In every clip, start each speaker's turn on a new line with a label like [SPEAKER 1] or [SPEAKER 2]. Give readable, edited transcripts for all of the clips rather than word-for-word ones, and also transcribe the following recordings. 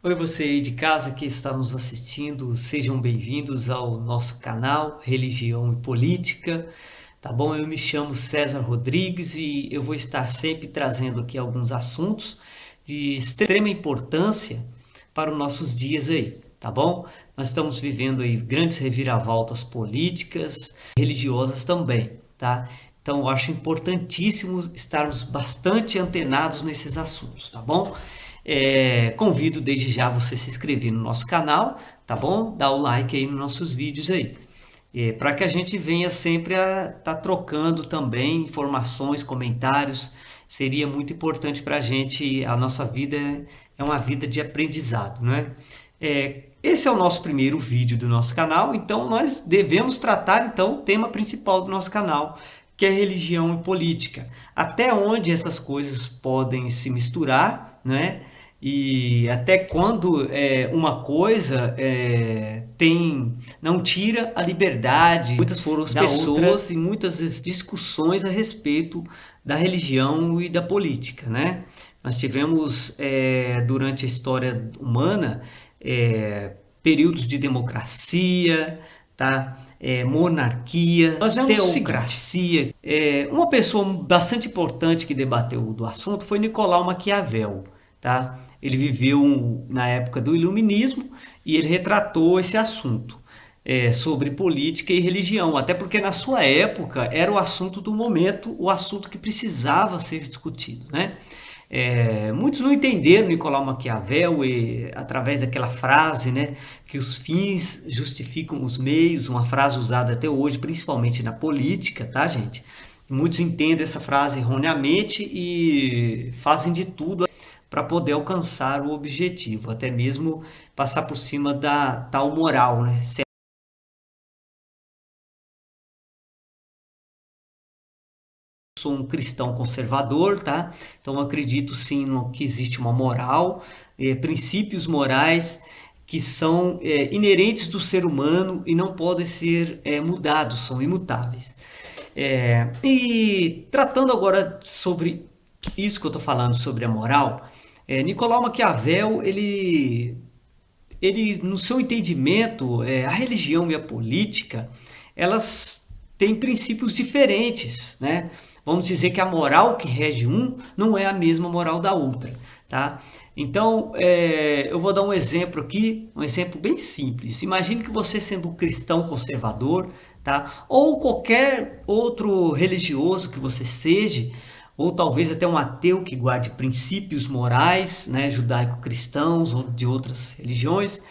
[SPEAKER 1] Oi, você aí de casa que está nos assistindo, sejam bem-vindos ao nosso canal Religião e Política, tá bom? Eu me chamo César Rodrigues e eu vou estar sempre trazendo aqui alguns assuntos de extrema importância para os nossos dias aí, tá bom? Nós estamos vivendo aí grandes reviravoltas políticas, religiosas também, tá? Então eu acho importantíssimo estarmos bastante antenados nesses assuntos, tá bom? Convido desde já você se inscrever no nosso canal, tá bom? Dá o like aí nos nossos vídeos aí. Para que a gente venha sempre a estar trocando também informações, comentários, seria muito importante para a gente. A nossa vida é uma vida de aprendizado, né? Esse é o nosso primeiro vídeo do nosso canal, então nós devemos tratar então o tema principal do nosso canal, que é religião e política. Até onde essas coisas podem se misturar, né? E até quando uma coisa não tira a liberdade. Muitas foram as pessoas e muitas discussões a respeito da religião e da política, né? Nós tivemos durante a história humana períodos de democracia, tá? Monarquia, teocracia. Uma pessoa bastante importante que debateu do assunto foi Nicolau Maquiavel, tá? Ele viveu na época do Iluminismo e ele retratou esse assunto sobre política e religião, até porque na sua época era o assunto do momento, o assunto que precisava ser discutido, né? Muitos não entenderam Nicolau Maquiavel através daquela frase, né, que os fins justificam os meios, uma frase usada até hoje, principalmente na política, tá, gente? Muitos entendem essa frase erroneamente e fazem de tudo para poder alcançar o objetivo, até mesmo passar por cima da tal moral, né? Sou um cristão conservador, tá? Então acredito sim que existe uma moral, princípios morais que são inerentes do ser humano e não podem ser mudados, são imutáveis. E tratando agora sobre isso que eu estou falando sobre a moral, Nicolau Maquiavel ele no seu entendimento, a religião e a política, elas têm princípios diferentes, né? Vamos dizer que a moral que rege um não é a mesma moral da outra, tá? Então, eu vou dar um exemplo aqui, um exemplo bem simples. Imagine que você sendo um cristão conservador, tá? Ou qualquer outro religioso que você seja, ou talvez até um ateu que guarde princípios morais, né, judaico-cristãos ou de outras religiões,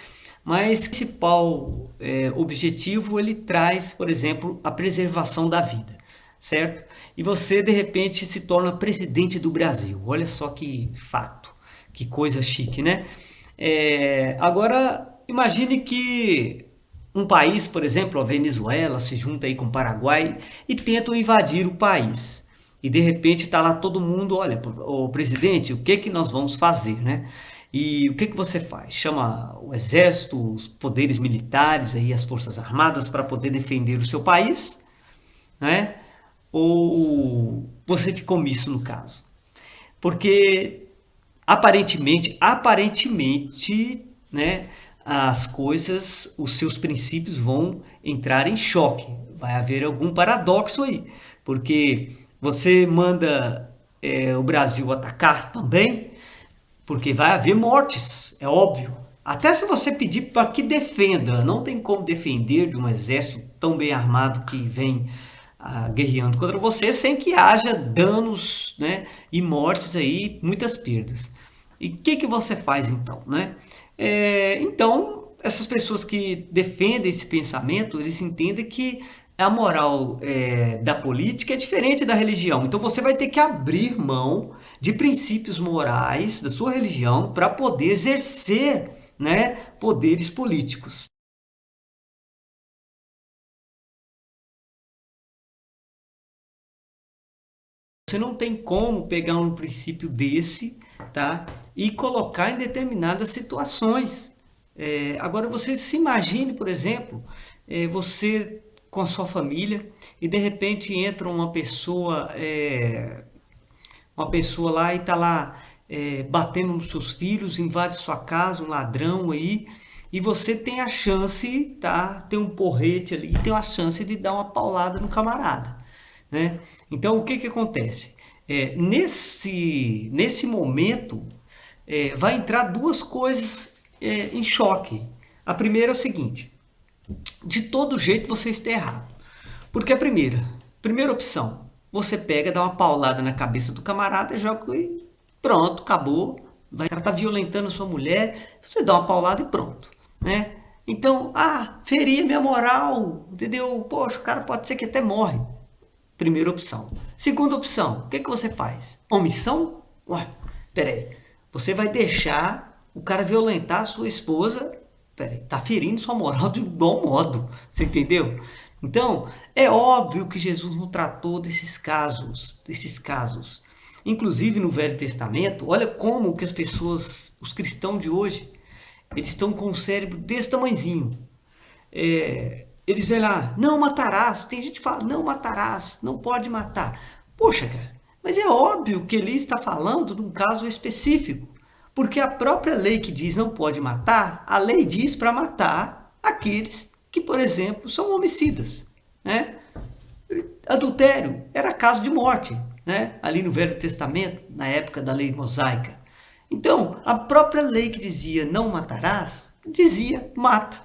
[SPEAKER 1] mas o principal objetivo ele traz, por exemplo, a preservação da vida, certo? E você de repente se torna presidente do Brasil. Olha só que fato, que coisa chique, né? Agora imagine que um país, por exemplo, a Venezuela, se junta aí com o Paraguai e tentam invadir o país. E de repente está lá todo mundo, olha, o presidente, o que que nós vamos fazer, né? E o que que você faz? Chama o exército, os poderes militares, aí, as forças armadas para poder defender o seu país, né? Ou você ficou omisso no caso? Porque aparentemente, né, as coisas, os seus princípios vão entrar em choque. Vai haver algum paradoxo aí, porque você manda o Brasil atacar também, porque vai haver mortes, é óbvio. Até se você pedir para que defenda, não tem como defender de um exército tão bem armado que vem guerreando contra você sem que haja danos, né, e mortes aí, muitas perdas. E o que que você faz então, né? Então, essas pessoas que defendem esse pensamento, eles entendem que a moral da política é diferente da religião. Então você vai ter que abrir mão de princípios morais da sua religião para poder exercer, né, poderes políticos. Você não tem como pegar um princípio desse, tá, e colocar em determinadas situações. Agora você se imagine, por exemplo, você com a sua família e de repente entra uma pessoa lá e está lá batendo nos seus filhos, invade sua casa, um ladrão aí, e você tem a chance, tá? Tem um porrete ali, tem a chance de dar uma paulada no camarada, né? Então, o que que acontece? Nesse momento, vai entrar duas coisas em choque. A primeira é o seguinte: de todo jeito você está errado. Porque a primeira opção, você pega, dá uma paulada na cabeça do camarada, joga e pronto, acabou. O cara tá violentando sua mulher, você dá uma paulada e pronto, né? Então, feria minha moral, entendeu? Poxa, o cara pode ser que até morre. Primeira opção. Segunda opção, o que que você faz? Omissão? Ué, peraí. Você vai deixar o cara violentar a sua esposa? Peraí, tá ferindo sua moral de bom modo, você entendeu? Então, é óbvio que Jesus não tratou desses casos. Inclusive no Velho Testamento, olha como que as pessoas, os cristãos de hoje, eles estão com o cérebro desse tamanhozinho. Eles veem lá, não matarás. Tem gente que fala, não matarás, não pode matar. Poxa, cara, mas é óbvio que ele está falando de um caso específico. Porque a própria lei que diz não pode matar, a lei diz para matar aqueles que, por exemplo, são homicidas, né? Adultério era caso de morte, né? Ali no Velho Testamento, na época da lei mosaica. Então, a própria lei que dizia não matarás, dizia mata.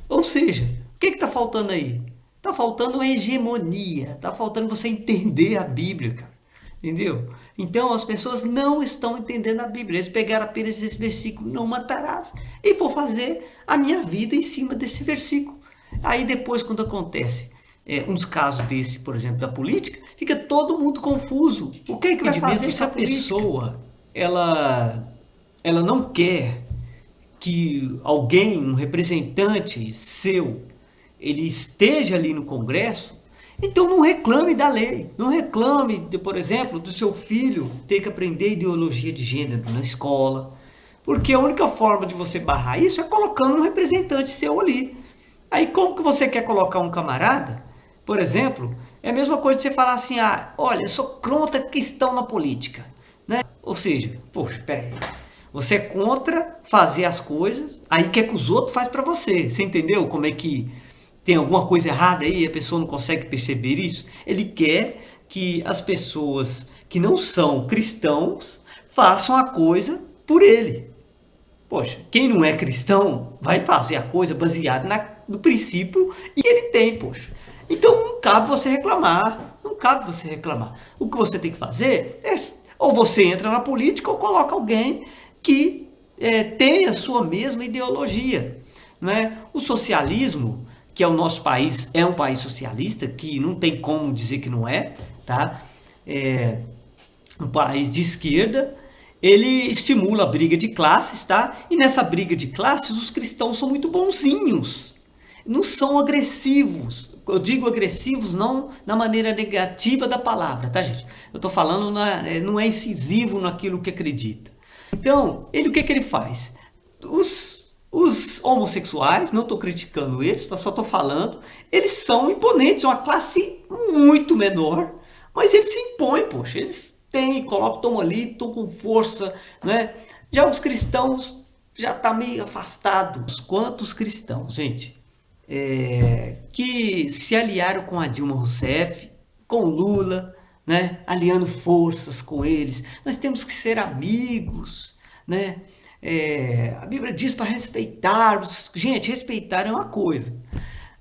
[SPEAKER 1] Ou seja, o que está faltando aí? Está faltando uma hegemonia, está faltando você entender a Bíblia, cara. Entendeu? Então as pessoas não estão entendendo a Bíblia. Eles pegaram apenas esse versículo, não matarás, e vou fazer a minha vida em cima desse versículo. Aí depois, quando acontece uns casos desse, por exemplo, da política, fica todo mundo confuso. O que é que vai fazer se a pessoa ela não quer que alguém, um representante seu, ele esteja ali no Congresso? Então não reclame da lei, não reclame, por exemplo, do seu filho ter que aprender ideologia de gênero na escola, porque a única forma de você barrar isso é colocando um representante seu ali. Aí como que você quer colocar um camarada, por exemplo, é a mesma coisa de você falar assim, olha, eu sou contra a questão na política, né? Ou seja, poxa, peraí, você é contra fazer as coisas, aí quer que os outros façam para você, você entendeu como é que tem alguma coisa errada aí, a pessoa não consegue perceber isso? Ele quer que as pessoas que não são cristãos façam a coisa por ele. Poxa, quem não é cristão vai fazer a coisa baseada no princípio que ele tem, poxa. Então não cabe você reclamar, não cabe você reclamar. O que você tem que fazer é, ou você entra na política ou coloca alguém que tenha a sua mesma ideologia, não é? O socialismo, que é o nosso país, é um país socialista, que não tem como dizer que não é, tá? É um país de esquerda, ele estimula a briga de classes, tá? E nessa briga de classes, os cristãos são muito bonzinhos, não são agressivos. Eu digo agressivos não na maneira negativa da palavra, tá, gente? Eu tô falando, não é incisivo naquilo que acredita. Então, o que ele faz? Os homossexuais, não estou criticando eles, só estou falando, eles são imponentes, uma classe muito menor, mas eles se impõem, poxa, eles tomam ali, estão com força, né? Já os cristãos já tá meio afastados. Quantos cristãos, gente, que se aliaram com a Dilma Rousseff, com o Lula, né? Aliando forças com eles. Nós temos que ser amigos, né? A Bíblia diz para respeitar. Gente, respeitar é uma coisa.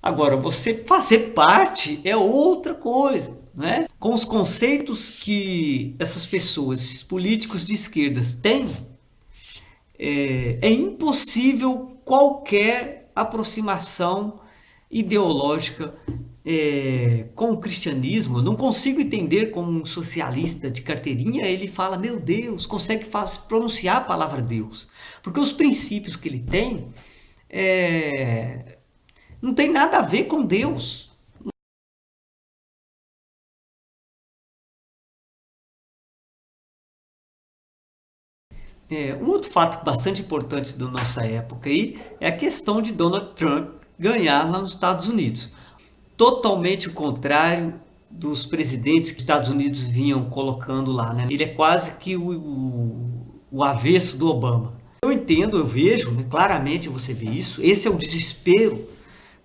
[SPEAKER 1] Agora, você fazer parte é outra coisa, né? Com os conceitos que essas pessoas, esses políticos de esquerdas têm, é impossível qualquer aproximação ideológica com o cristianismo. Eu não consigo entender como um socialista de carteirinha, ele fala, meu Deus, consegue pronunciar a palavra Deus. Porque os princípios que ele tem não tem nada a ver com Deus. Um outro fato bastante importante da nossa época aí é a questão de Donald Trump ganhar lá nos Estados Unidos. Totalmente o contrário dos presidentes que os Estados Unidos vinham colocando lá, né? Ele é quase que o avesso do Obama. Eu entendo, eu vejo, né, claramente você vê isso. Esse é o desespero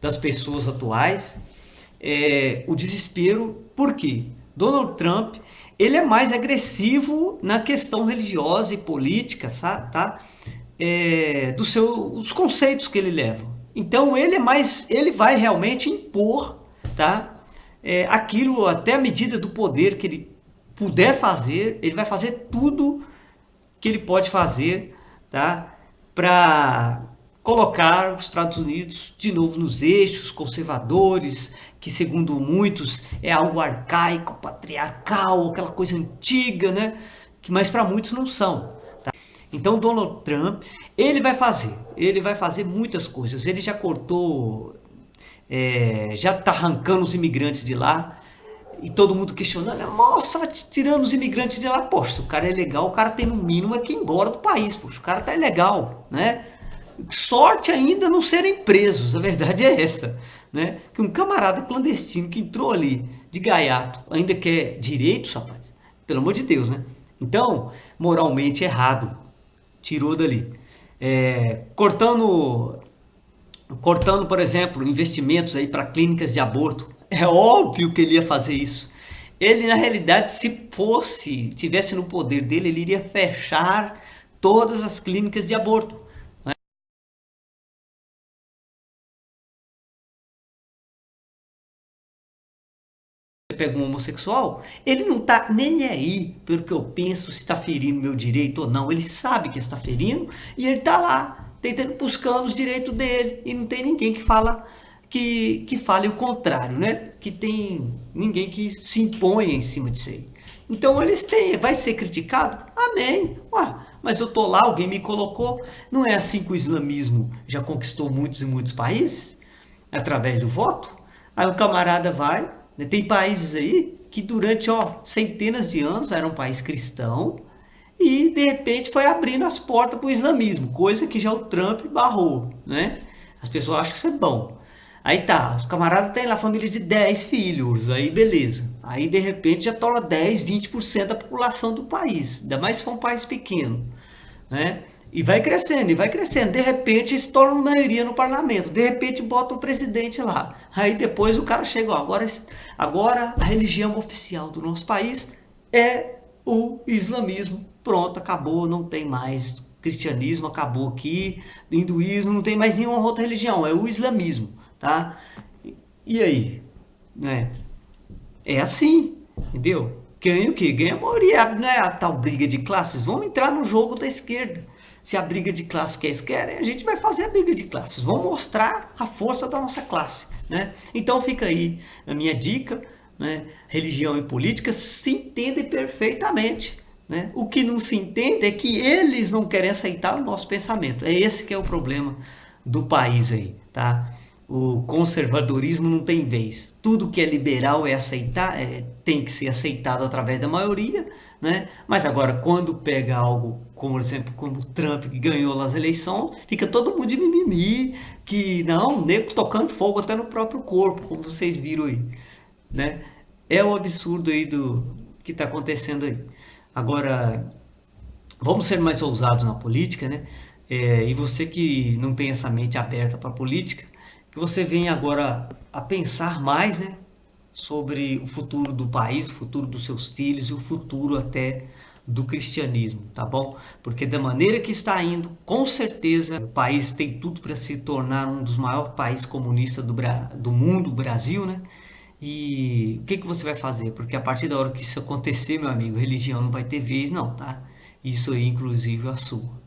[SPEAKER 1] das pessoas atuais. O desespero, por quê? Donald Trump, ele é mais agressivo na questão religiosa e política, sabe, tá? Os conceitos que ele leva. Então ele vai realmente impor, tá? Aquilo até a medida do poder que ele puder fazer, ele vai fazer tudo que ele pode fazer, tá? Para colocar os Estados Unidos de novo nos eixos conservadores, que segundo muitos é algo arcaico, patriarcal, aquela coisa antiga, né? Mas para muitos não são. Tá? Então Donald Trump, ele vai fazer muitas coisas. Ele já cortou, já está arrancando os imigrantes de lá. E todo mundo questionando, nossa, vai tirando os imigrantes de lá. Poxa, se o cara é legal, o cara tem no mínimo que ir embora do país. Poxa, o cara tá ilegal, né? Sorte ainda não serem presos, a verdade é essa, né? Que um camarada clandestino que entrou ali de gaiato ainda quer direitos, rapaz. Pelo amor de Deus, né? Então, moralmente errado, tirou dali. Cortando, por exemplo, investimentos aí para clínicas de aborto. É óbvio que ele ia fazer isso. Ele, na realidade, se tivesse no poder dele, ele iria fechar todas as clínicas de aborto. Você pega um homossexual, ele não tá nem aí pelo que eu penso, se está ferindo meu direito ou não. Ele sabe que está ferindo e ele tá lá tentando buscando os direitos dele e não tem ninguém que fale o contrário, né? Que tem ninguém que se imponha em cima disso aí. Então vai ser criticado? Amém. Ué, mas eu tô lá, alguém me colocou. Não é assim que o islamismo já conquistou muitos e muitos países? Através do voto? Aí o camarada vai, né? Tem países aí que durante centenas de anos eram um país cristão e de repente foi abrindo as portas para o islamismo, coisa que já o Trump barrou, né? As pessoas acham que isso é bom. Aí tá, os camaradas têm lá família de 10 filhos, aí beleza. Aí de repente já torna 10, 20% da população do país, ainda mais se for um país pequeno, né? E vai crescendo, e vai crescendo. De repente se torna maioria no parlamento, de repente bota um presidente lá. Aí depois o cara chega, agora a religião oficial do nosso país é o islamismo. Pronto, acabou, não tem mais cristianismo, acabou aqui, hinduísmo, não tem mais nenhuma outra religião, é o islamismo, tá? E aí, né? É assim, entendeu? Ganha o quê? Ganha a maioria, não é a tal briga de classes. Vamos entrar no jogo da esquerda. Se a briga de classe que eles querem, a gente vai fazer a briga de classes. Vamos mostrar a força da nossa classe, né? Então fica aí a minha dica, né? Religião e política se entendem perfeitamente, né? O que não se entende é que eles não querem aceitar o nosso pensamento. É esse que é o problema do país aí, tá? O conservadorismo não tem vez. Tudo que é liberal tem que ser aceitado através da maioria, né? Mas agora, quando pega algo, como por exemplo, como o Trump que ganhou as eleições, fica todo mundo de mimimi, que não, nego tocando fogo até no próprio corpo, como vocês viram aí, né? É o absurdo aí do que está acontecendo aí. Agora, vamos ser mais ousados na política, né? E você que não tem essa mente aberta para a política, que você venha agora a pensar mais, né, sobre o futuro do país, o futuro dos seus filhos e o futuro até do cristianismo, tá bom? Porque da maneira que está indo, com certeza o país tem tudo para se tornar um dos maiores países comunistas do mundo, o Brasil, né? E o que você vai fazer? Porque a partir da hora que isso acontecer, meu amigo, religião não vai ter vez não, tá? Isso aí, inclusive, a sua.